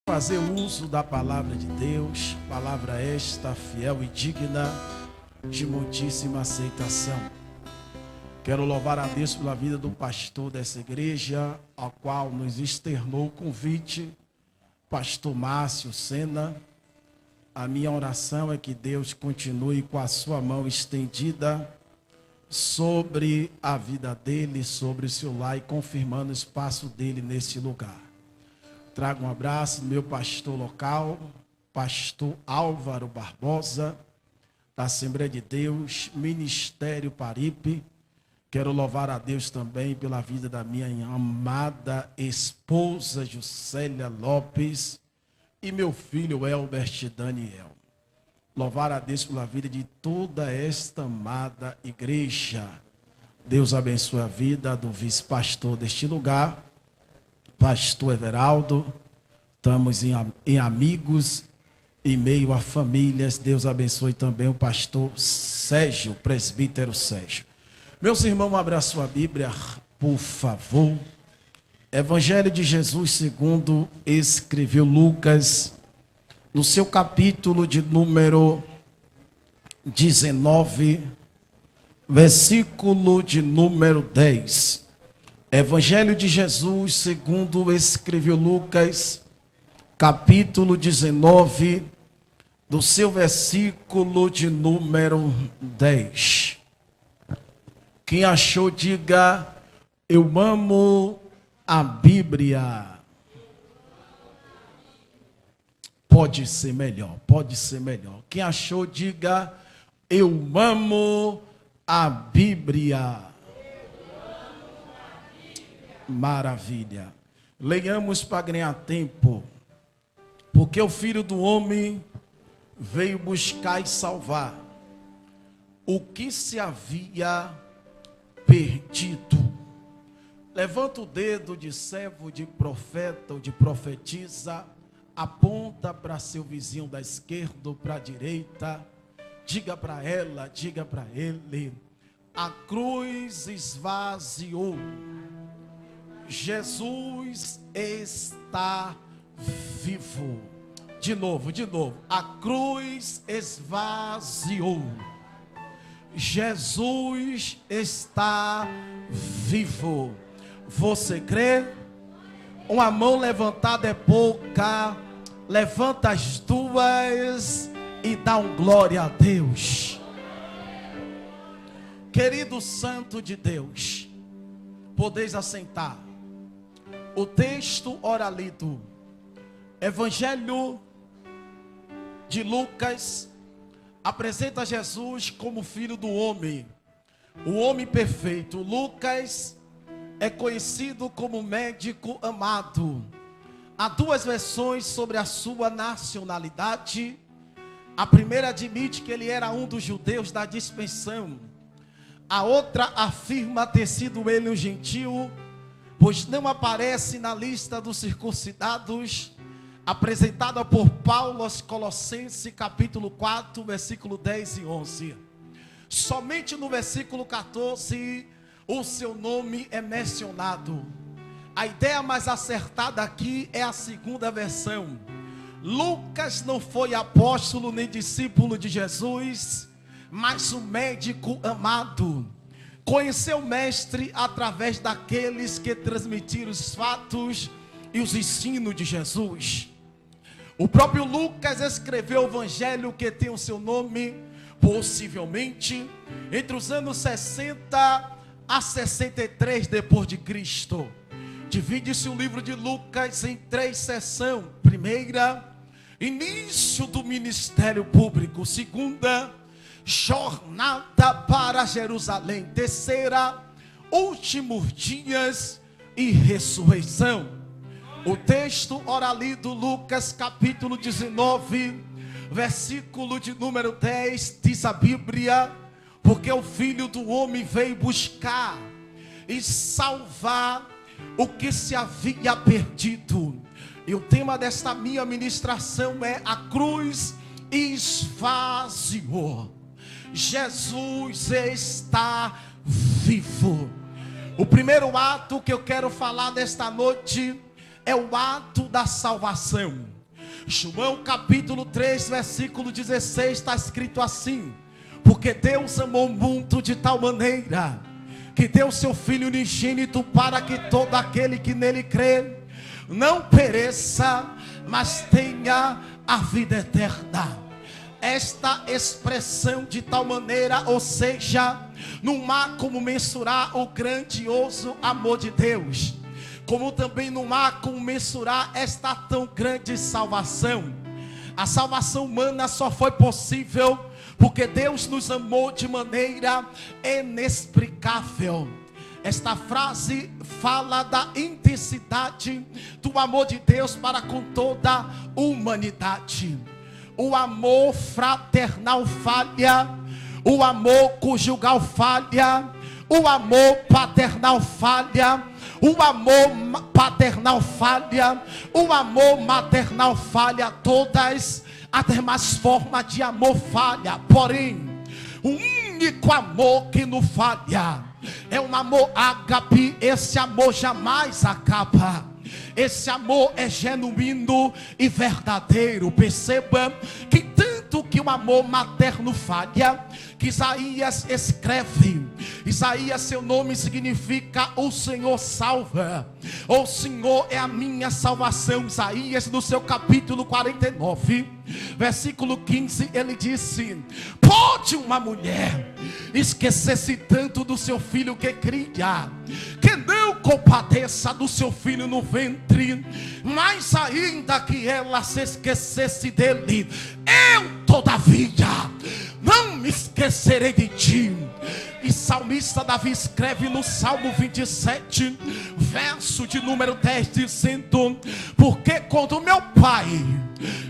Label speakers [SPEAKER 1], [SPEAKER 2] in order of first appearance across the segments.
[SPEAKER 1] Fazer uso da palavra de Deus, palavra esta fiel e digna de muitíssima aceitação. Quero louvar a Deus pela vida do pastor dessa igreja, ao qual nos externou o convite, pastor Márcio Sena. A minha oração é que Deus continue com a sua mão estendida sobre a vida dele, sobre o seu lar e confirmando o espaço dele nesse lugar. Trago um abraço do meu pastor local, pastor Álvaro Barbosa, da Assembleia de Deus, Ministério Paripe. Quero louvar a Deus também pela vida da minha amada esposa Juscelia Lopes e meu filho Elbert Daniel. Louvar a Deus pela vida de toda esta amada igreja. Deus abençoe a vida do vice-pastor deste lugar, pastor Everaldo. Estamos em amigos, em meio a famílias. Deus abençoe também o pastor Sérgio, presbítero Sérgio. Meus irmãos, abra a sua Bíblia, por favor. Evangelho de Jesus segundo escreveu Lucas, no seu capítulo de número 19, versículo de número 10. Evangelho de Jesus segundo escreveu Lucas, capítulo 19, do seu versículo de número 10. Quem achou, diga: eu amo a Bíblia. Pode ser melhor, pode ser melhor. Quem achou, diga: eu amo a Bíblia. Maravilha. Leiamos para ganhar tempo. Porque o Filho do Homem veio buscar e salvar o que se havia perdido. Levanta o dedo de servo, de profeta ou de profetisa, aponta para seu vizinho da esquerda ou para a direita, diga para ela, diga para ele: a cruz esvaziou. Jesus está vivo. De novo. A cruz esvaziou. Jesus está vivo. Você crê? Uma mão levantada é pouca. Levanta as duas e dá um glória a Deus. Querido santo de Deus, podeis assentar. O texto ora lido, Evangelho de Lucas, apresenta Jesus como Filho do Homem, o homem perfeito. Lucas é conhecido como médico amado. Há duas versões sobre a sua nacionalidade. A primeira admite que ele era um dos judeus da dispersão. A outra afirma ter sido ele um gentil, pois não aparece na lista dos circuncidados, apresentada por Paulo aos Colossenses, capítulo 4, versículo 10 e 11. Somente no versículo 14, o seu nome é mencionado. A ideia mais acertada aqui é a segunda versão. Lucas não foi apóstolo nem discípulo de Jesus, mas um médico amado. Conheceu o mestre através daqueles que transmitiram os fatos e os ensinos de Jesus. O próprio Lucas escreveu o evangelho que tem o seu nome, possivelmente, entre os anos 60 a 63 depois de Cristo. Divide-se o livro de Lucas em três seções. Primeira, início do ministério público. Segunda, jornada para Jerusalém. Terceira, últimos dias e ressurreição. O texto ora lido, Lucas capítulo 19, versículo de número 10, diz a Bíblia: porque o Filho do Homem veio buscar e salvar o que se havia perdido. E o tema desta minha ministração é: a cruz esvaziou. Jesus está vivo. O primeiro ato que eu quero falar nesta noite é o ato da salvação. João capítulo 3, versículo 16, está escrito assim: porque Deus amou o mundo de tal maneira, que deu seu Filho unigênito, para que todo aquele que nele crê, não pereça, mas tenha a vida eterna. Esta expressão de tal maneira, ou seja, não há como mensurar o grandioso amor de Deus, como também não há como mensurar esta tão grande salvação. A salvação humana só foi possível porque Deus nos amou de maneira inexplicável. Esta frase fala da intensidade do amor de Deus para com toda a humanidade. O amor fraternal falha, o amor conjugal falha, o amor paternal falha, o amor paternal falha, o amor maternal falha, todas as demais formas de amor falha. Porém, o único amor que não falha é um amor ágape. Esse amor jamais acaba. Esse amor é genuíno e verdadeiro. Perceba que tanto que o amor materno falha, que Isaías escreve, Isaías, seu nome significa o Senhor salva, o Senhor é a minha salvação. Isaías, no seu capítulo 49, versículo 15, ele disse: pode uma mulher esquecer-se tanto do seu filho que cria, que não compadeça do seu filho no ventre, mas ainda que ela se esquecesse dele, eu todavia não me esquecerei de ti. E salmista Davi escreve no Salmo 27, verso de número 10, dizendo: porque quando meu pai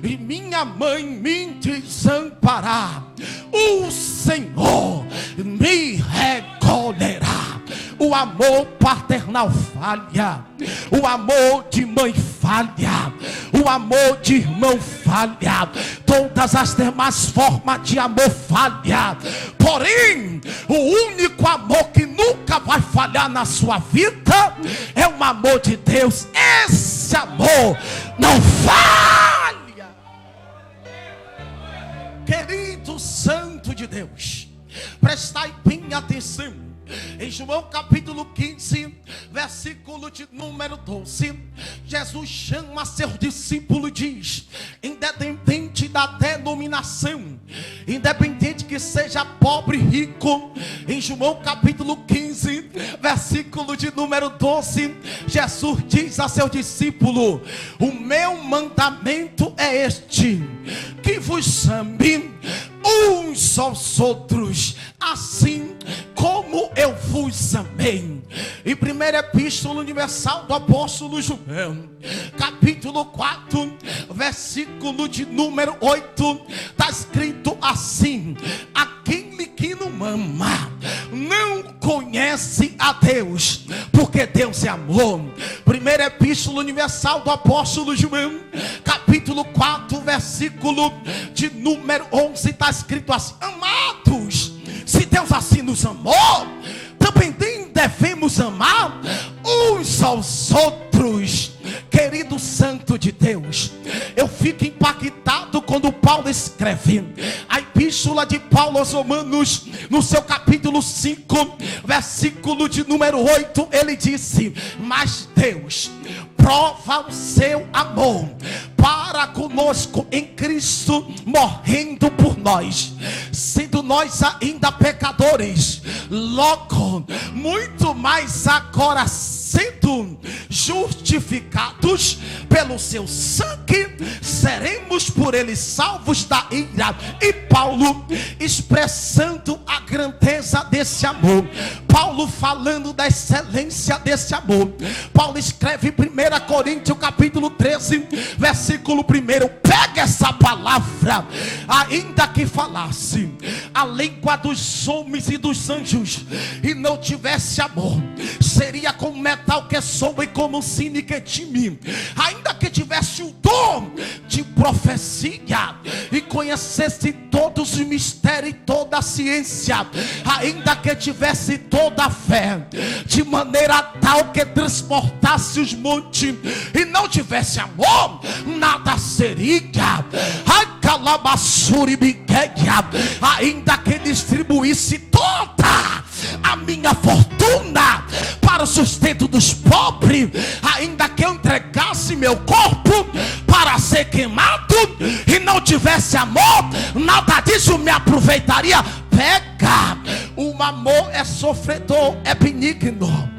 [SPEAKER 1] e minha mãe me desamparar, o Senhor me recolherá. O amor paternal falha, o amor de mãe falha, o amor de irmão falha, todas as demais formas de amor falha. Porém, o único amor que nunca vai falhar na sua vida é o amor de Deus. Esse amor não falha. Querido santo de Deus, prestai bem atenção. Em João capítulo 15, versículo de número 12, Jesus chama seu discípulo e diz: independente da denominação, independente que seja pobre e rico, em João capítulo 15, versículo de número 12, Jesus diz a seu discípulo: o meu mandamento é este, que vos ame uns aos outros, assim como eu vos amei. Em primeira epístola universal do apóstolo João, capítulo 4, versículo de número 8, está escrito assim: aquele que não ama não conhece a Deus, porque Deus é amor. Primeira epístola universal do apóstolo João, capítulo 4, versículo de número 11, está escrito assim: amados, se Deus assim nos amou, também devemos amar uns aos outros. Querido santo de Deus, eu fico impactado quando Paulo escreve a epístola de Paulo aos Romanos, no seu capítulo 5, versículo de número 8, ele disse: mas Deus prova o seu amor para conosco em Cristo, morrendo por nós, sendo nós ainda pecadores, logo muito mais agora sendo justificados pelo seu sangue, seremos por ele salvos da ira. E Paulo expressando a grandeza desse amor, Paulo falando da excelência desse amor, Paulo escreve em 1 Coríntios capítulo 13, versículo 1, pega essa palavra: ainda que falasse a língua dos homens e dos anjos e não tivesse amor, seria como metal que soa e como um sino que time. Ainda que tivesse o dom de profecia e conhecesse todos os mistérios e toda a ciência, ainda que tivesse toda a fé, de maneira tal que transportasse os montes, e não tivesse amor, nada seria. Ainda que distribuísse toda a minha fortuna para o sustento dos pobres, ainda que eu entregasse meu corpo para ser queimado e não tivesse amor, nada disso me aproveitaria. Pega, o amor é sofredor, é benigno.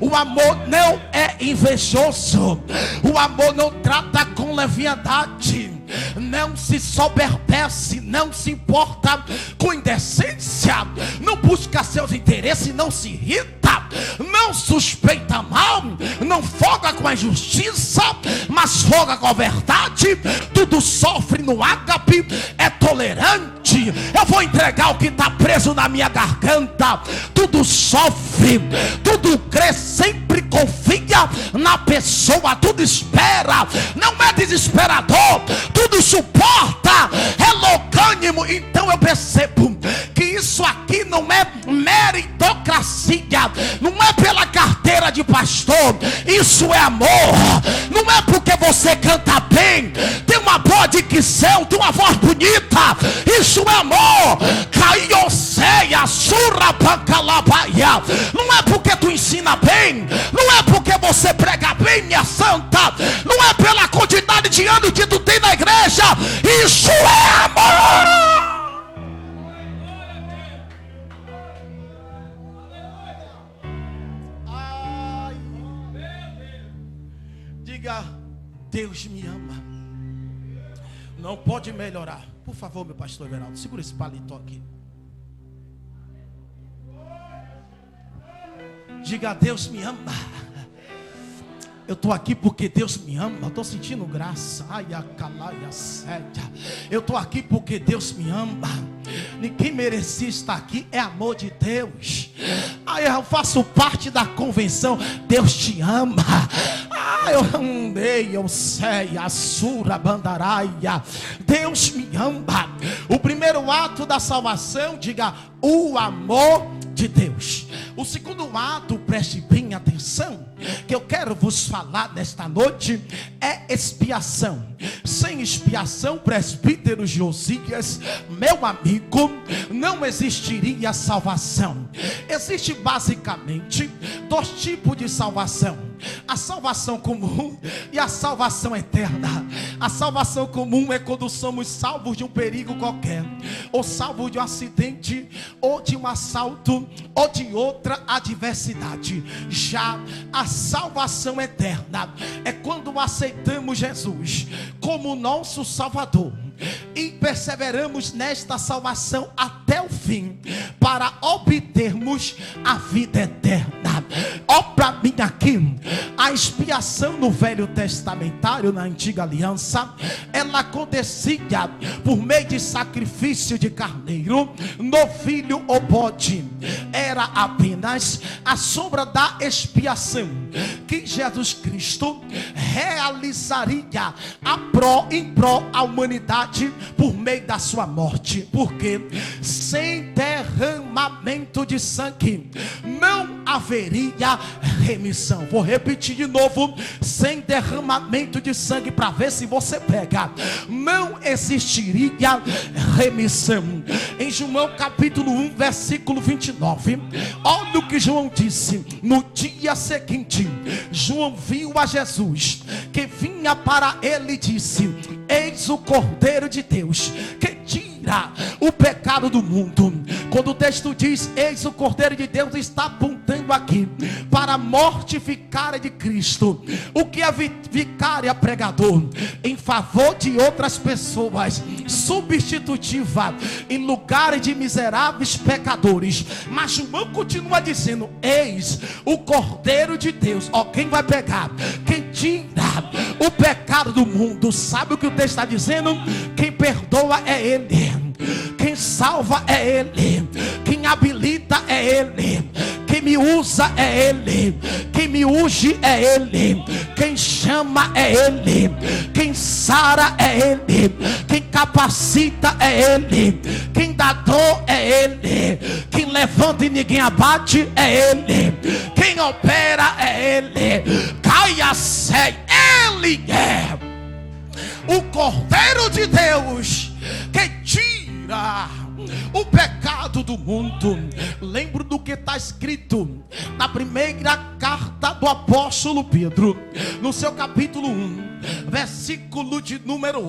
[SPEAKER 1] O amor não é invejoso. O amor não trata com leviandade, não se soberbece, não se importa com indecência, não busca seus interesses, não se irrita, não suspeita mal, não foga com a injustiça, mas foga com a verdade. Tudo sofre no ágape, é tolerante. Eu vou entregar o que está preso na minha garganta. Tudo sofre, tudo crê, sempre confia na pessoa, tudo espera, não é desesperador, tudo suporta, é longânimo. Então eu percebo que isso aqui não é meritocracia, não é pela carteira de pastor, isso é amor. Não é porque você canta bem, tem uma boa dicção, tem uma voz bonita, isso é amor. Caioceia, surrapacalabaia. Não é porque tu ensina bem, não é porque você prega bem, minha santa, não é pela quantidade de anos que tu tem na igreja, isso é amor. Ai, diga, Deus me ama. Não pode melhorar. Por favor, meu pastor Everaldo, segura esse paletó aqui. Diga, Deus me ama. Eu estou aqui porque Deus me ama. Estou sentindo graça. Ai, acalaia, sédia. Eu estou aqui porque Deus me ama. Ninguém merecia estar aqui. É amor de Deus. Aí eu faço parte da convenção. Deus te ama. Eu andei, eu sei, a sura bandaraia. Deus me ama. O primeiro ato da salvação, diga, o amor de Deus. O segundo ato, preste bem atenção, que eu quero vos falar nesta noite, é expiação. Sem expiação, presbítero Josias, meu amigo, não existiria salvação. Existe basicamente dois tipos de salvação: a salvação comum e a salvação eterna. A salvação comum é quando somos salvos de um perigo qualquer, ou salvos de um acidente, ou de um assalto, ou de outra adversidade. Já a salvação eterna é quando aceitamos Jesus como nosso Salvador e perseveramos nesta salvação até o fim, para obtermos a vida eterna. Ó, para mim aqui, a expiação no Velho Testamentário, na Antiga Aliança, ela acontecia por meio de sacrifício de carneiro, novilho ou bode. Era apenas a sombra da expiação que Jesus Cristo realizaria em prol à humanidade por meio da sua morte. Porque sem derramamento de sangue não haveria remissão. Vou repetir de novo: sem derramamento de sangue, para ver se você pega, não existiria remissão. Em João capítulo 1 versículo 29, olha o que João disse. No dia seguinte, João viu a Jesus que vinha para ele e disse: eis o Cordeiro de Deus que tira o pecado do mundo. Quando o texto diz eis o Cordeiro de Deus, está apontando aqui para a mortificária de Cristo. O que é vicária? Pregador em favor de outras pessoas, substitutiva em lugar de miseráveis pecadores. Mas João continua dizendo: eis o Cordeiro de Deus. Ó, quem vai pegar? Quem tira o pecado do mundo. Sabe o que o texto está dizendo? Quem perdoa é Ele, quem salva é Ele, quem habilita é Ele, quem Quem me usa é Ele. Quem me unge é Ele. Quem chama é Ele. Quem sara é Ele. Quem capacita é Ele. Quem dá dor é Ele. Quem levanta e ninguém abate é Ele. Quem opera é Ele. Caia sei, Ele é o Cordeiro de Deus que tira o pecado do mundo. Lembro do que está escrito na primeira carta do apóstolo Pedro, no seu capítulo 1, versículo de número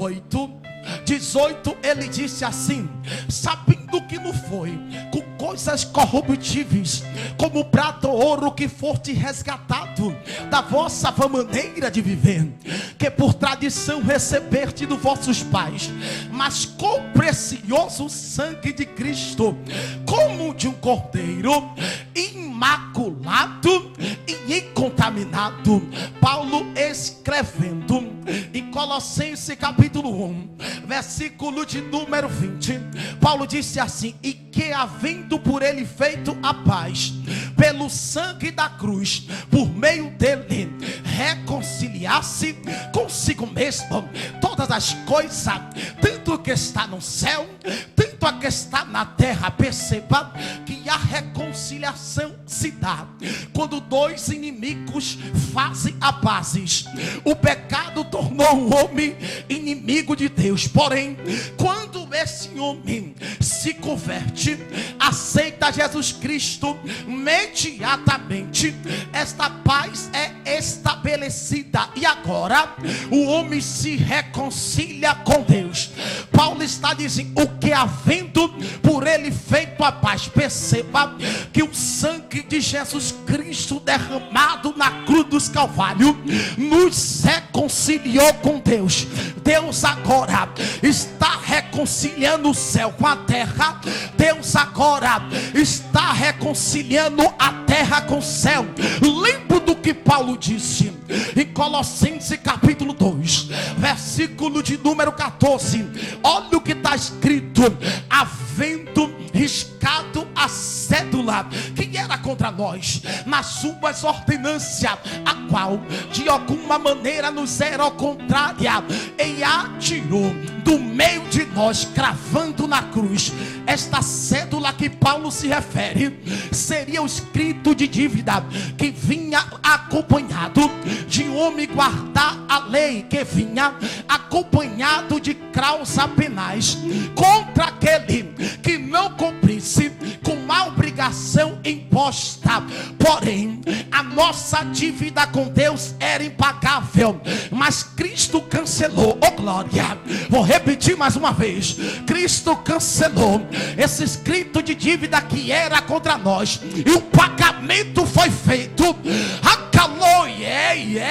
[SPEAKER 1] 18, ele disse assim: sabendo que não foi com coisas corruptíveis, como prata ou ouro, que foste resgatado da vossa vã maneira de viver, que por tradição recebeste dos vossos pais, mas com precioso sangue de Cristo, como de um cordeiro imaculado e incontaminado. Paulo escrevendo em Colossenses capítulo 1, versículo de número 20, Paulo disse assim: e que havendo por ele feito a paz pelo sangue da cruz, por meio dele reconciliasse consigo mesmo todas as coisas, tanto que está no céu, tanto a que está na terra. Perceba que a reconciliação se dá quando dois inimigos fazem a pazes. O pecado tornou o homem inimigo de Deus, porém quando esse homem se converte, aceita Jesus Cristo, imediatamente esta paz é estabelecida e agora o homem se reconcilia com Deus. Paulo está dizendo: o que havendo por ele feito a paz. Perceba que o sangue de Jesus Cristo derramado na cruz dos Calvários nos reconciliou com Deus. Deus agora está reconciliando o céu com a terra. Deus agora está reconciliando a terra com o céu. Lembro do que Paulo disse em Colossenses capítulo 2, versículo de número 14. Olha o que está escrito: havendo riscado a cédula que era contra nós nas suas ordenâncias, a qual de alguma maneira nos era contrária, e a tirou do meio de nós, cravando na cruz. Esta cédula que Paulo se refere seria o escrito de dívida que vinha acompanhado de homem guardar a lei, que vinha acompanhado de cláusulas penais contra aquele que não cumprisse com a obrigação imposta. Porém, a nossa dívida com Deus era impagável, mas Cristo cancelou. Oh glória! Vou repetir mais uma vez: Cristo cancelou esse escrito de dívida que era contra nós, e o pagamento foi feito.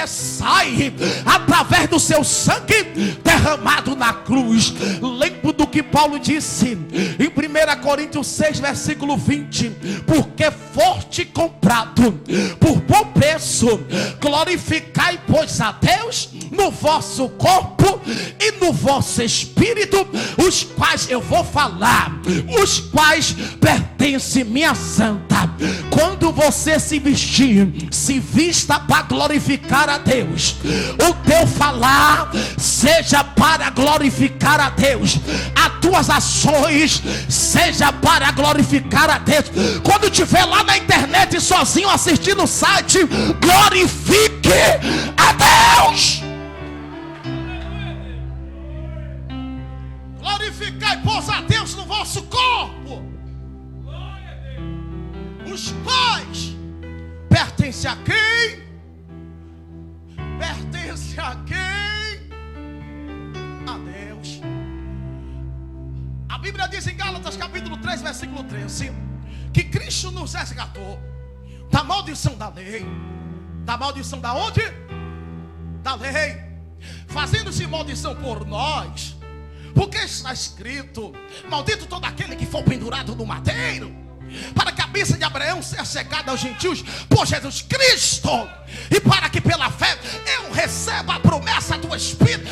[SPEAKER 1] Sai através do seu sangue derramado na cruz. Lembro do que Paulo disse em 1 Coríntios 6, versículo 20: porque foste comprado por bom preço, glorificai pois a Deus no vosso corpo e no vosso espírito, os quais eu vou falar, os quais pertencem minha santa. Quando você se vestir, se vista para glorificar a Deus. O teu falar seja para glorificar a Deus. As tuas ações seja para glorificar a Deus. Quando estiver lá na internet sozinho assistindo o site, glorifique a Deus. Glorificai, pois, a Deus no vosso corpo, os quais pertencem a quem? Pertence a quem? A Deus. A Bíblia diz em Gálatas capítulo 3, versículo 13, que Cristo nos resgatou da maldição da lei. Da maldição da onde? Da lei. Fazendo-se maldição por nós, porque está escrito: maldito todo aquele que for pendurado no madeiro, para que a bênção de Abraão seja chegada aos gentios por Jesus Cristo, e para que pela fé eu receba a promessa do Espírito.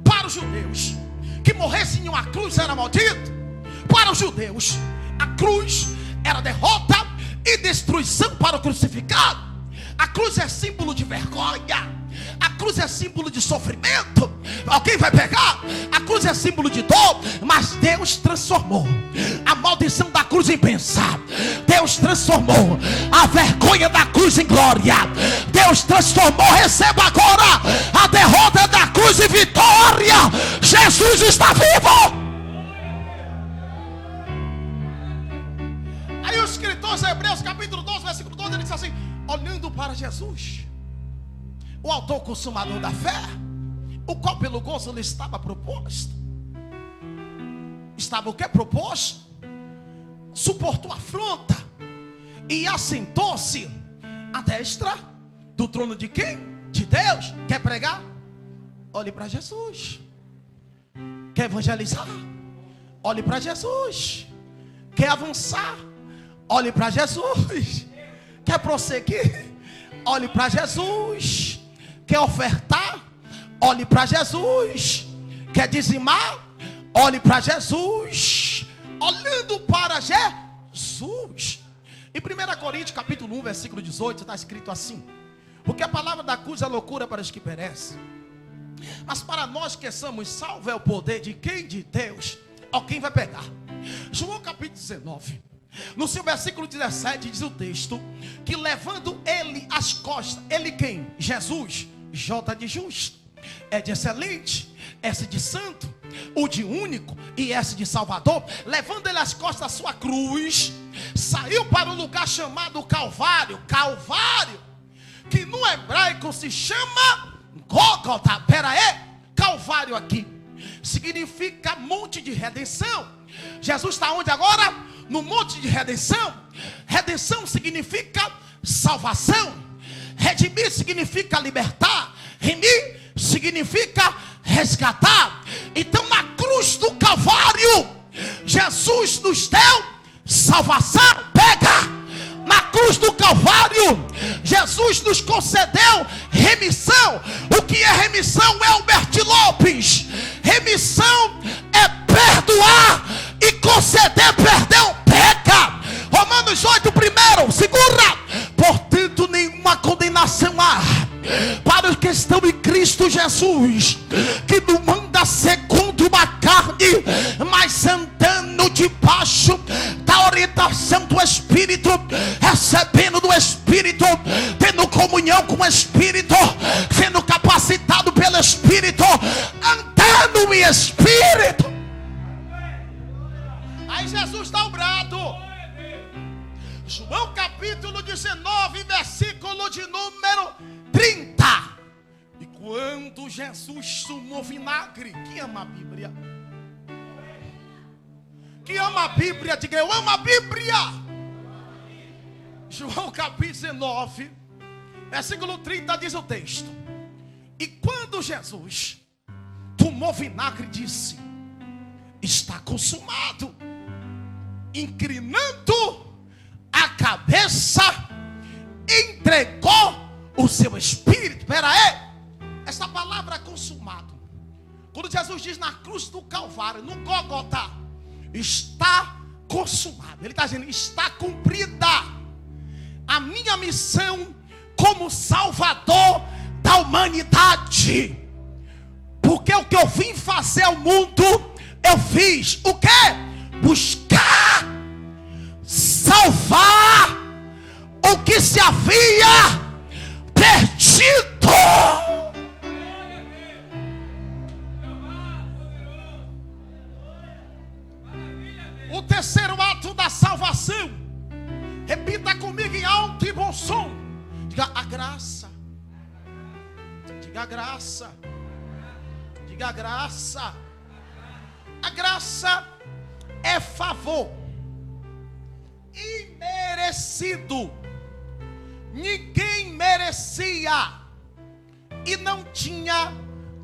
[SPEAKER 1] Para os judeus, que morressem em uma cruz era maldito. Para os judeus, a cruz era derrota e destruição para o crucificado. A cruz é símbolo de vergonha. A cruz é símbolo de sofrimento. Alguém vai pegar? A cruz é símbolo de dor. Mas Deus transformou a maldição da cruz em bênção. Deus transformou a vergonha da cruz em glória. Deus transformou, receba agora a derrota da cruz em vitória. Jesus está vivo. Aí o escritor de Hebreus capítulo 12 versículo 12, ele diz assim: olhando para Jesus, o autor consumador da fé, o qual pelo gozo lhe estava proposto. Estava o que proposto? Suportou a afronta e assentou-se à destra do trono de quem? De Deus. Quer pregar? Olhe para Jesus. Quer evangelizar? Olhe para Jesus. Quer avançar? Olhe para Jesus. Quer prosseguir? Olhe para Jesus. Quer ofertar? Olhe para Jesus. Quer dizimar? Olhe para Jesus. Olhando para Jesus. Em 1 Coríntios capítulo 1 versículo 18 está escrito assim: porque a palavra da cruz é loucura para os que perecem, mas para nós que somos salvos é o poder de quem? De Deus. Alguém vai pegar João capítulo 19, no seu versículo 17, diz o texto que levando ele as costas, ele quem? Jesus. J de justo, é de excelente, S de santo, U de único e S de salvador. Levando ele as costas da sua cruz, saiu para um lugar chamado Calvário. Calvário, que no hebraico se chama Gólgota. Pera aí, Calvário aqui significa monte de redenção. Jesus está onde agora? No monte de redenção. Redenção significa salvação. Redimir significa libertar. Remir significa resgatar. Então na cruz do Calvário, Jesus nos deu salvação. Pega! Na cruz do Calvário, Jesus nos concedeu remissão. O que é remissão, Elbert Lopes? Remissão é perdoar e conceder perdão. Pega! Romanos 8, primeiro, segura. Portanto, nenhuma condenação há para os que estão em Cristo Jesus, que não anda segundo uma carne, mas andando debaixo da orientação do Espírito, recebendo do Espírito, tendo comunhão com o Espírito, sendo capacitado pelo Espírito, andando em Espírito. Aí Jesus dá o brado. João capítulo 19, versículo de número 30. E quando Jesus tomou vinagre, quem ama a Bíblia? Quem ama a Bíblia, diga eu amo a Bíblia. João capítulo 19, versículo 30 diz o texto: e quando Jesus tomou vinagre, disse: está consumado. Inclinando a cabeça, entregou o seu espírito. Espera aí, essa palavra é consumado. Quando Jesus diz na cruz do Calvário, no Gólgota, está consumado, ele está dizendo: está cumprida a minha missão como Salvador da humanidade. Porque o que eu vim fazer ao mundo, eu fiz o quê? Buscar salvar o que se havia perdido. O terceiro ato da salvação, repita comigo em alto e bom som, diga a graça. Diga a graça. Diga a graça. A graça é favor imerecido. Ninguém merecia e não tinha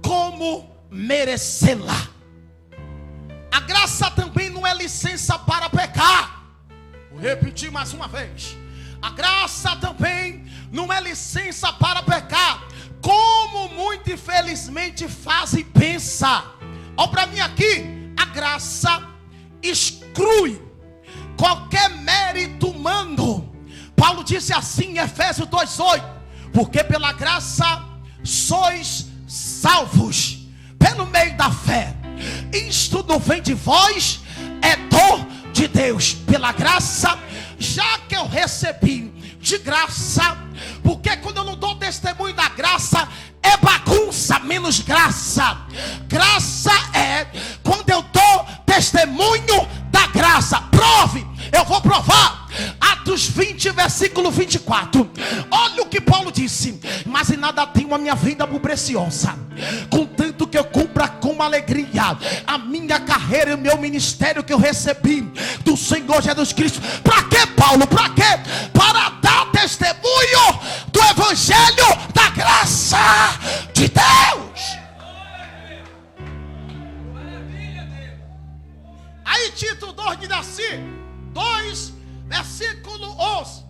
[SPEAKER 1] como merecê-la. A graça também não é licença para pecar. Vou repetir mais uma vez: a graça também não é licença para pecar, como muito infelizmente faz e pensa. Olha para mim aqui, a graça exclui qualquer mérito humano. Paulo disse assim em Efésios 2:8: porque pela graça sois salvos pelo meio da fé. Isto não vem de vós, é dom de Deus. Pela graça, já que eu recebi de graça. Porque quando eu não dou testemunho da graça, é bagunça menos graça. Graça é quando eu dou testemunho da graça. Prove, eu vou provar. Atos 20, versículo 24. Olha o que Paulo disse: mas em nada tenho a minha vida por preciosa, contanto que eu cumpra com alegria a minha carreira e o meu ministério que eu recebi do Senhor Jesus Cristo. Para quê, Paulo? Para quê? Para dar testemunho do evangelho da graça de Deus. Aí Tito 2 diz assim, 2, versículo 11: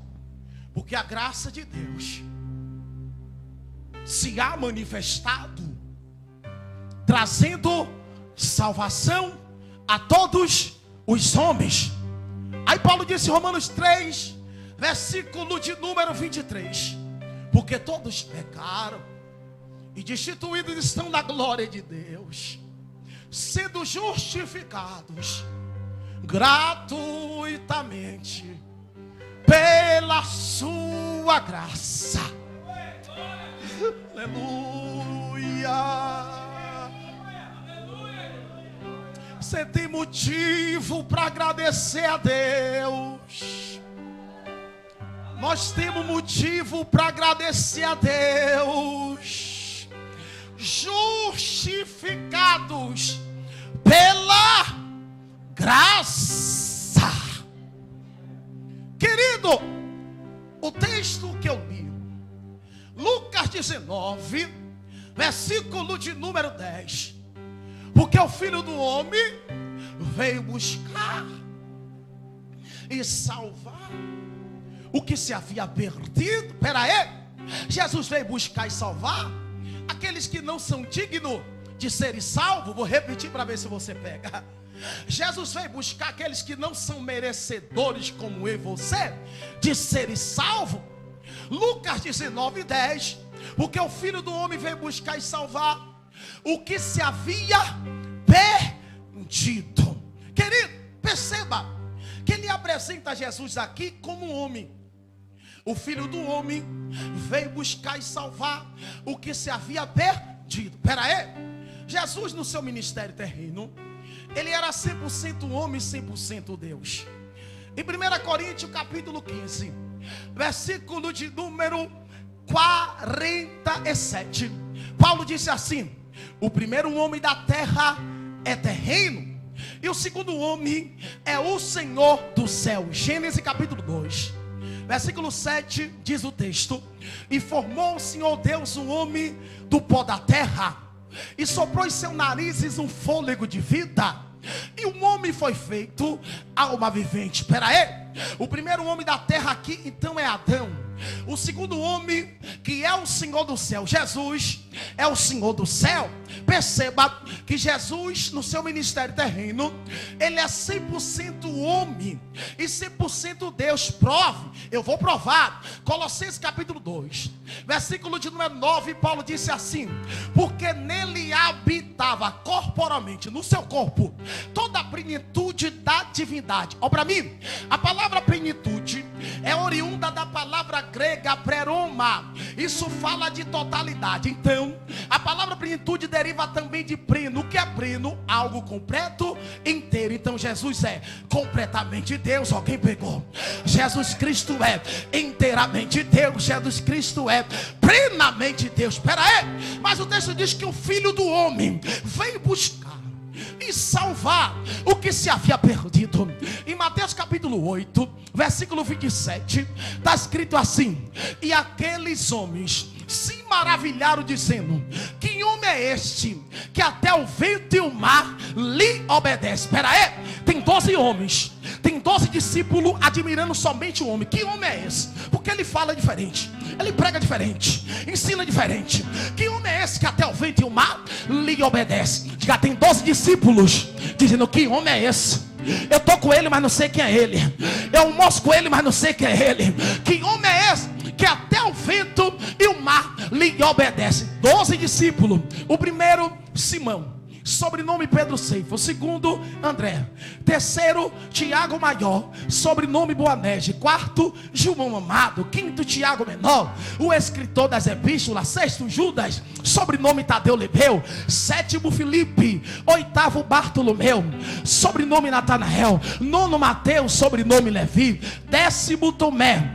[SPEAKER 1] porque a graça de Deus se há manifestado, trazendo salvação a todos os homens. Aí Paulo disse em Romanos 3, versículo de número 23: porque todos pecaram e destituídos estão da glória de Deus, sendo justificados gratuitamente pela sua graça. Aleluia. Você tem motivo para agradecer a Deus. Nós temos motivo para agradecer a Deus. Justificados pela graça. Querido, o texto que eu li, Lucas 19, versículo de número 10: porque o Filho do Homem veio buscar e salvar o que se havia perdido. Espera aí, Jesus veio buscar e salvar aqueles que não são dignos de serem salvos. Vou repetir para ver se você pega. Jesus veio buscar aqueles que não são merecedores, como eu e você, de serem salvos. Lucas 19:10: porque o Filho do Homem veio buscar e salvar o que se havia perdido. Querido, perceba que ele apresenta Jesus aqui como um homem. O Filho do Homem veio buscar e salvar o que se havia perdido. Espera aí, Jesus no seu ministério terreno, ele era 100% homem e 100% Deus. Em 1 Coríntios capítulo 15, versículo de número 47, Paulo disse assim: o primeiro homem da terra é terreno, e o segundo homem é o Senhor do céu. Gênesis capítulo 2, versículo 7, diz o texto: e formou o Senhor Deus um homem do pó da terra, e soprou em seu narizes um fôlego de vida, e o homem foi feito alma vivente. Espera aí, o primeiro homem da terra aqui então é Adão. O segundo homem, que é o Senhor do céu, Jesus, é o Senhor do céu. Perceba que Jesus no seu ministério terreno, ele é 100% homem e 100% Deus. Prove, eu vou provar. Colossenses capítulo 2, versículo de número 9, Paulo disse assim: porque nele habitava corporalmente, no seu corpo, toda a plenitude da divindade. Olha para mim, a palavra plenitude é oriunda da palavra grega pleroma. Isso fala de totalidade. Então, a palavra plenitude deriva também de pleno. O que é pleno? Algo completo, inteiro. Então, Jesus é completamente Deus. Alguém pegou? Jesus Cristo é inteiramente Deus. Jesus Cristo é plenamente Deus. Espera aí, mas o texto diz que o Filho do Homem veio buscar e salvar o que se havia perdido. Em Mateus capítulo 8, versículo 27, está escrito assim: e aqueles homens se maravilharam, dizendo: que homem é este, que até o vento e o mar lhe obedece. Espera aí, tem 12 homens, tem 12 discípulos admirando somente o homem. Que homem é esse? Porque ele fala diferente, ele prega diferente, ensina diferente. Que homem é esse que até o vento e o mar lhe obedece? Diga, tem 12 discípulos dizendo: que homem é esse? Eu estou com ele, mas não sei quem é ele. Eu almoço com ele, mas não sei quem é ele. Que homem é esse que até o vento e o mar lhe obedecem? 12 discípulos. O primeiro, Simão, sobrenome Pedro Cefo. O segundo, André. Terceiro, Tiago Maior, sobrenome Boanerges. Quarto, João Amado. Quinto, Tiago Menor, o escritor das epístolas. Sexto, Judas, sobrenome Tadeu Lebeu. Sétimo, Filipe. Oitavo, Bartolomeu, sobrenome Natanael. Nono, Mateus, sobrenome Levi. Décimo, Tomé,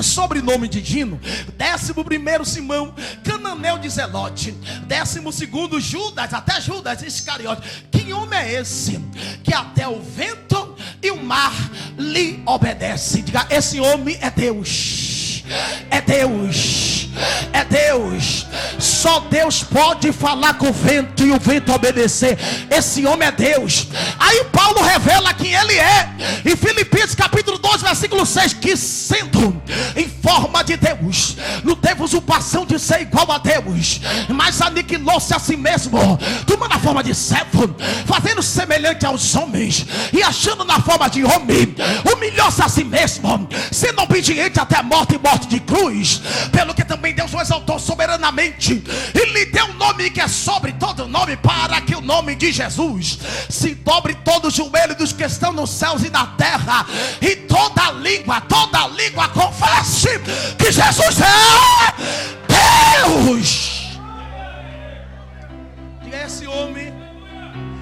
[SPEAKER 1] sobrenome de Dino. 11º, Simão, cananeu de Zelote. 12º, Judas, até Judas Iscariote. Que homem é esse que até o vento e o mar lhe obedece? Diga: esse homem é Deus. É Deus. É Deus. Só Deus pode falar com o vento e o vento obedecer. Esse homem é Deus. Aí Paulo revela quem ele é em Filipenses capítulo 2 versículo 6, que sendo em forma de Deus, não teve usurpação de ser igual a Deus, mas aniquilou-se a si mesmo, tomando a forma de servo, fazendo semelhante aos homens, e achando na forma de homem, humilhou-se a si mesmo, sendo obediente até a morte e morte de cruz. Pelo que também Deus o exaltou soberanamente e lhe deu um nome que é sobre todo nome, para que o nome de Jesus se dobre todo o joelho dos que estão nos céus e na terra, e toda língua confesse que Jesus é Deus. E esse homem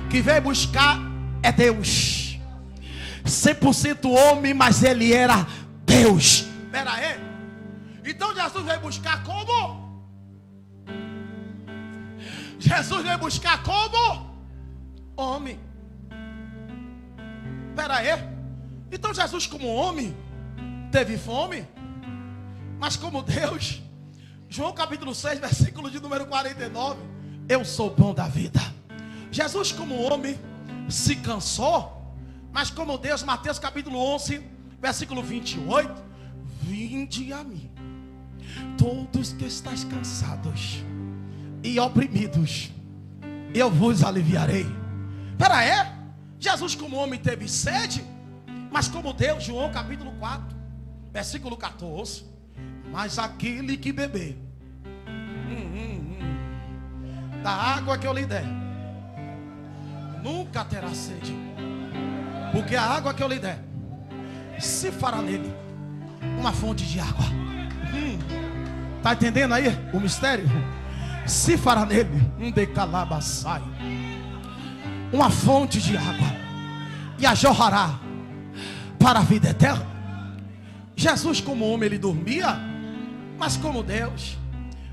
[SPEAKER 1] que veio buscar é Deus, 100% homem, mas ele era Deus. Espera aí. Então Jesus veio buscar como? Jesus veio buscar como? Homem. Espera aí. Então Jesus como homem teve fome, mas como Deus. João capítulo 6 versículo de número 49. Eu sou o pão da vida. Jesus como homem se cansou, mas como Deus. Mateus capítulo 11 versículo 28. Vinde a mim, todos que estáis cansados e oprimidos, eu vos aliviarei. Espera aí. Jesus como homem teve sede, mas como Deus. João capítulo 4 versículo 14. Mas aquele que beber da água que eu lhe der, nunca terá sede, porque a água que eu lhe der se fará nele uma fonte de água. Está entendendo aí o mistério? Se fará nele um decalabaçai, uma fonte de água, e a jorrará para a vida eterna. Jesus como homem ele dormia, mas como Deus.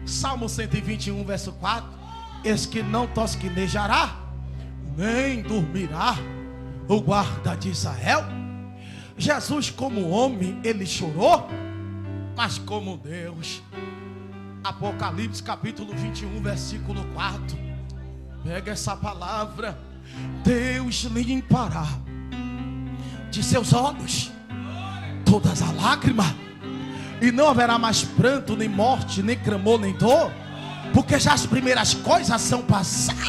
[SPEAKER 1] Salmo 121 verso 4. Eis que não tosquenejará, nem dormirá o guarda de Israel. Jesus como homem ele chorou, mas como Deus. Apocalipse capítulo 21 versículo 4. Pega essa palavra. Deus limpará de seus olhos todas as lágrimas, e não haverá mais pranto, nem morte, nem clamor, nem dor, porque já as primeiras coisas são passadas.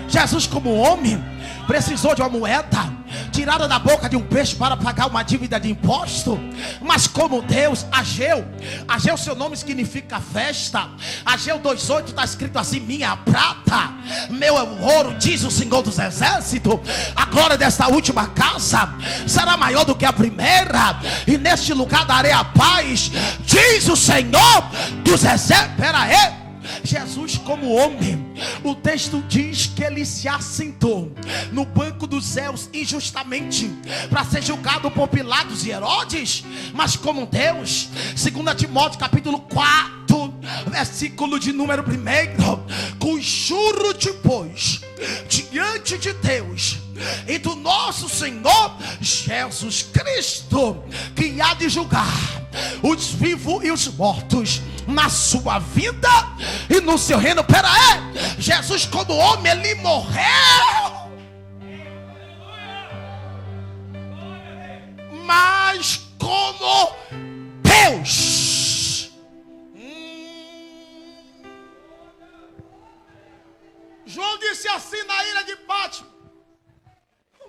[SPEAKER 1] Jesus como homem precisou de uma moeda tirada da boca de um peixe para pagar uma dívida de imposto, mas como Deus. Ageu, seu nome significa festa. Ageu 2:8 está escrito assim: minha prata, meu é o ouro, diz o Senhor dos Exércitos, a glória desta última casa será maior do que a primeira, e neste lugar darei a paz, diz o Senhor dos Exércitos. Espera aí. Jesus como homem, o texto diz que ele se assentou no banco dos céus injustamente para ser julgado por Pilatos e Herodes, mas como Deus. 2 Timóteo capítulo 4 versículo de número 1. Conjuro-te, pois, diante de Deus e do nosso Senhor Jesus Cristo, que há de julgar os vivos e os mortos na sua vida e no seu reino. Pera aí. Jesus como homem ele morreu, mas como Deus. João disse assim na ilha de Pátimo: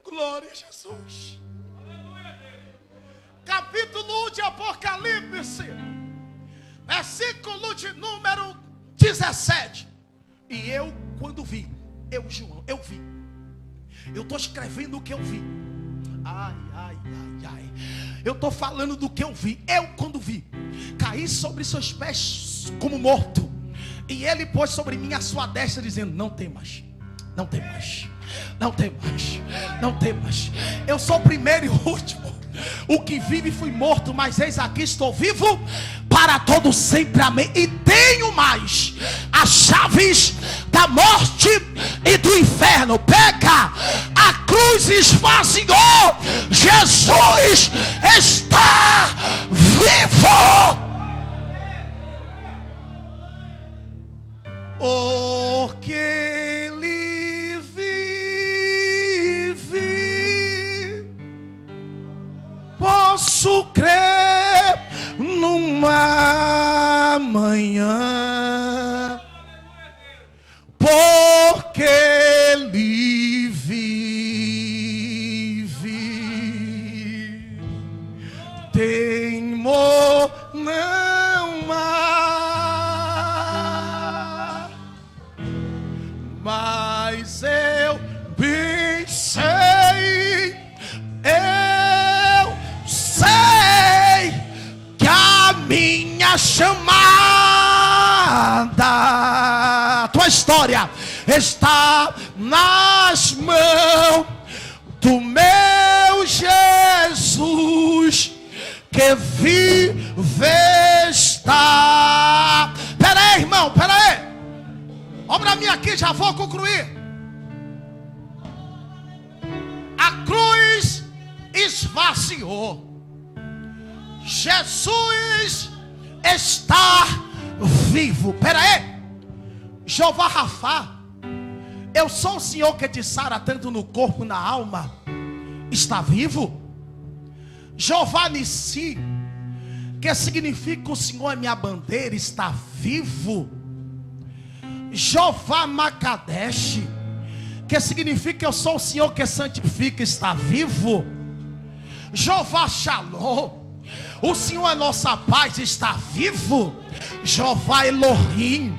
[SPEAKER 1] Glória a Jesus. Capítulo de Apocalipse, versículo de número 17. E eu, quando vi, João, eu vi. Eu estou escrevendo o que eu vi. Ai. Eu estou falando do que eu vi. Eu, quando vi, caí sobre seus pés como morto. E ele pôs sobre mim a sua destra, dizendo: não temas, não temas, não temas, não temas. Eu sou o primeiro e o último. O que vive fui morto, mas eis aqui estou vivo para todo sempre, amém. E tenho mais as chaves da morte e do inferno. Pega a cruz, esvaziou. Jesus está vivo. Porque ele vive, posso crer numa manhã, porque ele vive, temor não há, mas eu bem sei, que a minha chamada, tua história está nas mãos do meu Jesus, que vive está. Pera aí, irmão, pera aí. Olha para mim aqui, já vou concluir. A cruz esvaziou. Jesus está vivo. Pera aí. Jeová Rafá, eu sou o Senhor que te sara tanto no corpo, na alma. Está vivo. Jeová Nissi, que significa o Senhor é minha bandeira, está vivo. Jeová Makadesh, que significa eu sou o Senhor que santifica, está vivo. Jeová Shalom, o Senhor é nossa paz, está vivo. Jeová Elohim,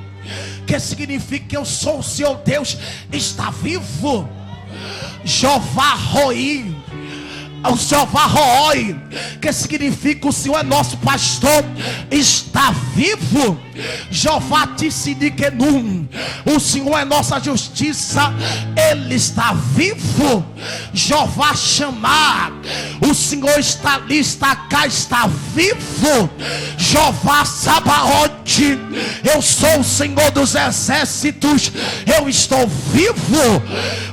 [SPEAKER 1] que significa eu sou o seu Deus, está vivo. Jeová Roim, o Jeová Rooi, que significa o Senhor é nosso pastor, está vivo. Jeová Tissidikenum, o Senhor é nossa justiça, Ele está vivo. Jeová Chamar, o Senhor está ali, está cá, está vivo. Jeová Sabaote, eu sou o Senhor dos exércitos, eu estou vivo.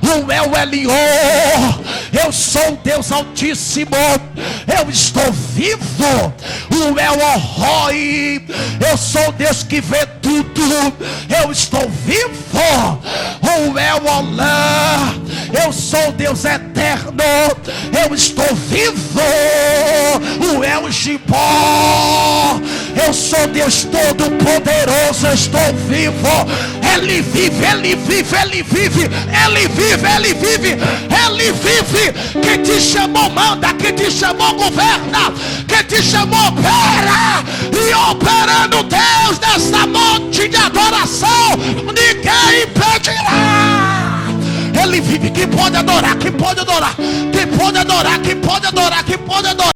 [SPEAKER 1] O El Elior, eu sou o Deus Altíssimo, eu estou vivo. O El Oroi, eu sou o Deus que vê tudo, eu estou vivo. O El Olá, eu sou o Deus eterno, eu estou vivo. O El Gibor, eu sou Deus todo poderoso, eu estou vivo. Ele vive, Ele vive, Ele vive, Ele vive, Ele vive, Ele vive. Quem te chamou manda, quem te chamou governa, quem te chamou opera. E operando Deus nessa noite de adoração, ninguém impedirá. Ele vive. Quem pode adorar, quem pode adorar, quem pode adorar, quem pode adorar, quem pode adorar.